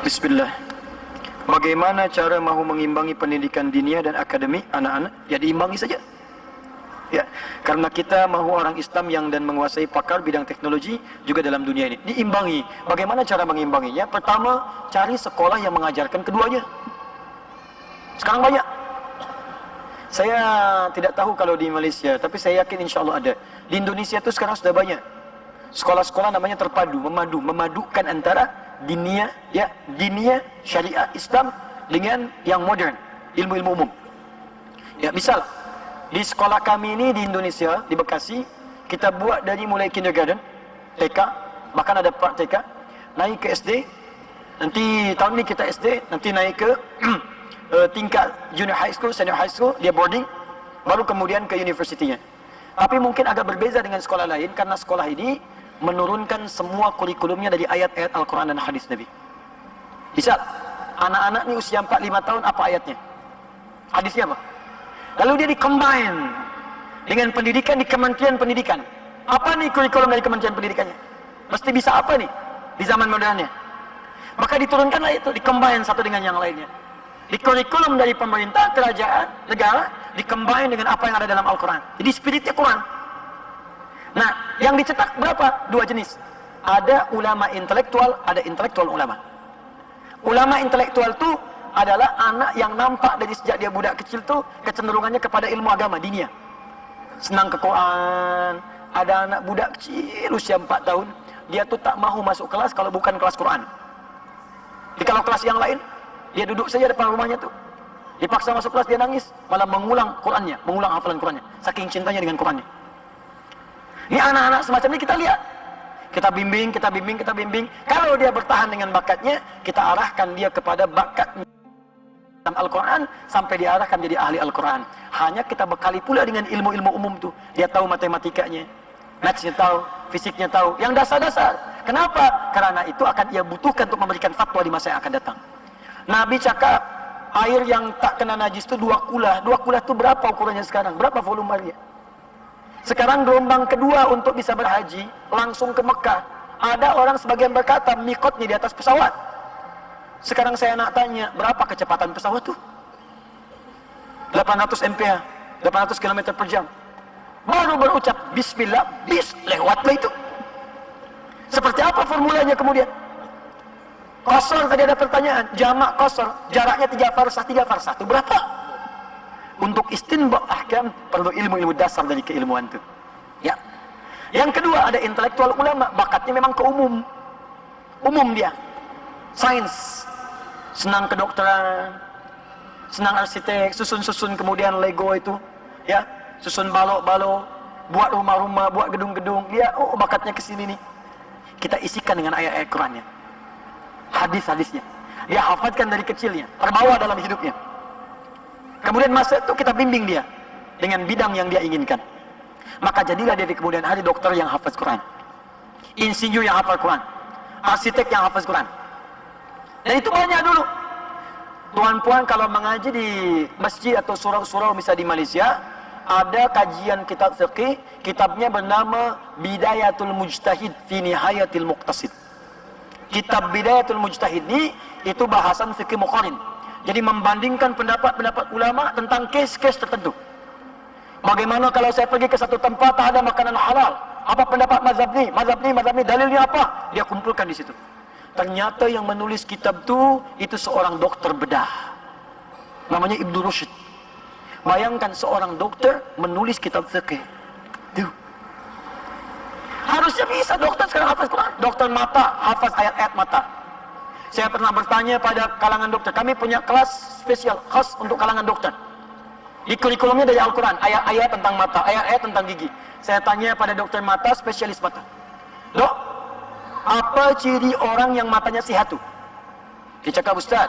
Bismillah. Bagaimana cara mahu mengimbangi pendidikan dinia dan akademik anak-anak? Ya diimbangi saja. Ya, karena kita mahu orang Islam yang dan menguasai pakar bidang teknologi juga dalam dunia ini. Diimbangi. Bagaimana cara mengimbanginya? Pertama, cari sekolah yang mengajarkan keduanya. Sekarang banyak. Saya tidak tahu kalau di Malaysia, tapi saya yakin insya Allah ada. Di Indonesia itu sekarang sudah banyak. Sekolah-sekolah namanya terpadu, memadukan antara dinia, syariah Islam dengan yang modern, ilmu-ilmu umum. Ya, misal di sekolah kami ini di Indonesia, di Bekasi, kita buat dari mulai kindergarten, TK, bahkan ada part TK, naik ke SD, nanti tahun ini kita SD, nanti naik ke tingkat junior high school, senior high school, dia boarding, baru kemudian ke universitinya. Tapi mungkin agak berbeza dengan sekolah lain, karena sekolah ini menurunkan semua kurikulumnya dari ayat-ayat Al-Quran dan hadis Nabi. Bisa, anak-anak ini usia 4-5 tahun, apa ayatnya? Hadisnya apa? Lalu dia di-combine dengan pendidikan di Kementerian Pendidikan. Apa nih kurikulum dari Kementerian Pendidikannya? Mesti bisa apa nih di zaman modernnya? Maka diturunkanlah itu, di-combine satu dengan yang lainnya. Di kurikulum dari pemerintah, kerajaan, negara, di-combine dengan apa yang ada dalam Al-Quran. Jadi spiritnya Quran. Nah, yang dicetak berapa? 2 jenis. Ada ulama intelektual, ada intelektual ulama. Ulama intelektual itu adalah anak yang nampak dari sejak dia budak kecil tuh kecenderungannya kepada ilmu agama, dinia. Senang ke Quran. Ada anak budak kecil usia 4 tahun, dia tuh tak mahu masuk kelas kalau bukan kelas Quran. Jadi kalau kelas yang lain, dia duduk saja depan rumahnya tuh. Dipaksa masuk kelas, dia nangis, malah mengulang Qurannya, mengulang hafalan Qurannya, saking cintanya dengan Qurannya. Ini anak-anak semacam ini kita lihat. Kita bimbing. Kalau dia bertahan dengan bakatnya, kita arahkan dia kepada bakat dalam Al-Quran, sampai diarahkan jadi ahli Al-Quran. Hanya kita bekali pula dengan ilmu-ilmu umum tuh. Dia tahu matematikanya, mathsnya tahu, fisiknya tahu, yang dasar-dasar. Kenapa? Karena itu akan ia butuhkan untuk memberikan fatwa di masa yang akan datang. Nabi cakap, air yang tak kena najis itu 2 kulah. 2 kulah itu berapa ukurannya sekarang? Berapa volumenya? Sekarang gelombang kedua untuk bisa berhaji langsung ke Mekah. Ada orang sebagian berkata mikotnya di atas pesawat. Sekarang saya nak tanya, berapa kecepatan pesawat tuh? 800 mph, 800 km per jam. Baru berucap bismillah, lewatlah itu. Seperti apa formulanya kemudian? Qasar, tadi ada pertanyaan, jamak qasar, jaraknya 3 farsah itu berapa? Untuk istinbat ahkam perlu ilmu-ilmu dasar dari keilmuan itu. Ya. Yang kedua ada intelektual ulama, bakatnya memang ke umum. Umum dia. Sains, senang kedokteran, senang arsitek, susun-susun kemudian Lego itu, ya, susun balok-balok, buat rumah-rumah, buat gedung-gedung. Dia bakatnya ke sini nih. Kita isikan dengan ayat-ayat Qur'annya. Hadis-hadisnya. Dia hafalkan dari kecilnya, terbawa dalam hidupnya. Kemudian masa itu kita bimbing dia dengan bidang yang dia inginkan. Maka jadilah dia di kemudian hari dokter yang hafaz Quran, insinyur yang hafal Quran, arsitek yang hafaz Quran. Dan itu banyak dulu. Tuan-puan kalau mengaji di masjid atau surau-surau misalnya di Malaysia, ada kajian kitab fiqih, kitabnya bernama Bidayatul Mujtahid fi Nihayatil Muqtasid. Kitab Bidayatul Mujtahid ini itu bahasan fikih muqarin. Jadi membandingkan pendapat-pendapat ulama tentang kes-kes tertentu. Bagaimana kalau saya pergi ke satu tempat tak ada makanan halal? Apa pendapat mazhab ni, dalilnya apa? Dia kumpulkan di situ. Ternyata yang menulis kitab itu seorang dokter bedah. Namanya Ibnu Rushd. Bayangkan seorang dokter menulis kitab fikih. Tuh. Harusnya bisa dokter sekarang hafaz Quran. Dokter mata hafaz ayat-ayat mata. Saya pernah bertanya pada kalangan dokter. Kami punya kelas spesial khas untuk kalangan dokter. Di kurikulumnya dari Al-Quran, ayat-ayat tentang mata, ayat-ayat tentang gigi. Saya tanya pada dokter mata, spesialis mata. Dok, apa ciri orang yang matanya sehat tuh? Dia cakap, Ustaz,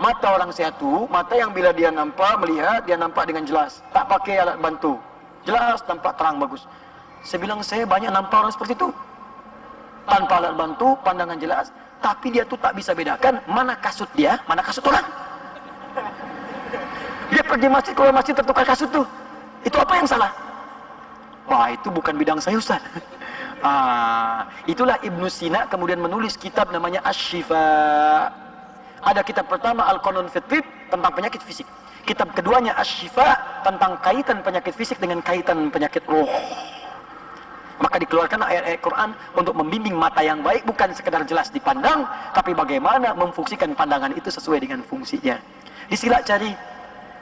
mata orang sehat tuh, mata yang bila dia nampak, melihat, dia nampak dengan jelas. Tak pakai alat bantu. Jelas, tampak terang, bagus. Saya bilang, saya banyak nampak orang seperti itu. Tanpa alat bantu, pandangan jelas. Tapi dia tuh tak bisa bedakan mana kasut dia, mana kasut orang. Dia pergi masjid, keluar masjid tertukar kasut tuh. Itu apa yang salah? Wah, itu bukan bidang saya, Ustaz. Itulah Ibnu Sina kemudian menulis kitab namanya Asy-Syifa. Ada kitab pertama Al-Qanun fi Tibb tentang penyakit fisik. Kitab keduanya Asy-Syifa tentang kaitan penyakit fisik dengan kaitan penyakit roh. Maka dikeluarkan ayat-ayat Quran untuk membimbing mata yang baik, bukan sekedar jelas dipandang, tapi bagaimana memfungsikan pandangan itu sesuai dengan fungsinya. Disilah cari.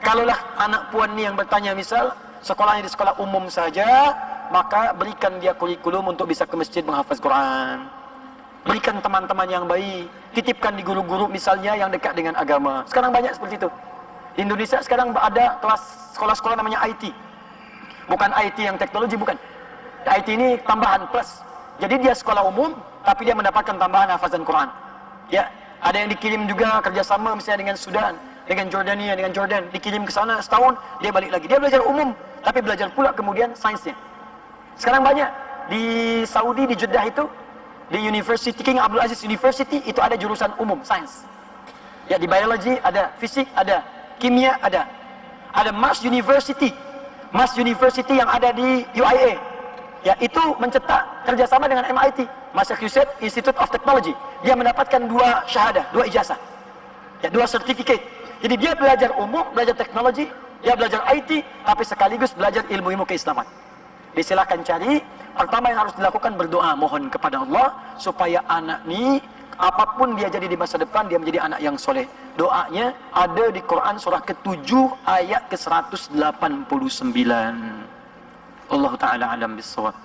Kalaulah anak puan ni yang bertanya, misal sekolahnya di sekolah umum saja, maka berikan dia kurikulum untuk bisa ke masjid menghafaz Quran. Berikan teman-teman yang baik, titipkan di guru-guru misalnya yang dekat dengan agama. Sekarang banyak seperti itu. Di Indonesia sekarang ada kelas sekolah-sekolah namanya IT. Bukan IT yang teknologi, bukan. IT ini tambahan plus. Jadi dia sekolah umum, tapi dia mendapatkan tambahan hafazan Quran. Ya, ada yang dikirim juga kerjasama misalnya dengan Sudan, dengan Jordania, dengan Jordan, dikirim ke sana setahun, dia balik lagi. Dia belajar umum, tapi belajar pula kemudian sainsnya. Sekarang banyak di Saudi, di Jeddah itu, di University King Abdul Aziz University itu ada jurusan umum, sains. Ya, di biology ada, fisik ada, kimia ada. Ada Mass University yang ada di UIA. Ya, itu mencetak kerjasama dengan MIT, Massachusetts Institute of Technology. Dia mendapatkan 2 syahadah, 2 ijazah. Ya, 2 sertifikat. Jadi dia belajar umum, belajar teknologi, dia belajar IT, tapi sekaligus belajar ilmu-ilmu keislaman. Disilakan cari. Pertama yang harus dilakukan berdoa, mohon kepada Allah supaya anak ni apapun dia jadi di masa depan, dia menjadi anak yang soleh. Doanya ada di Quran surah ke-7 ayat ke-189. Allah Ta'ala alam bisawab.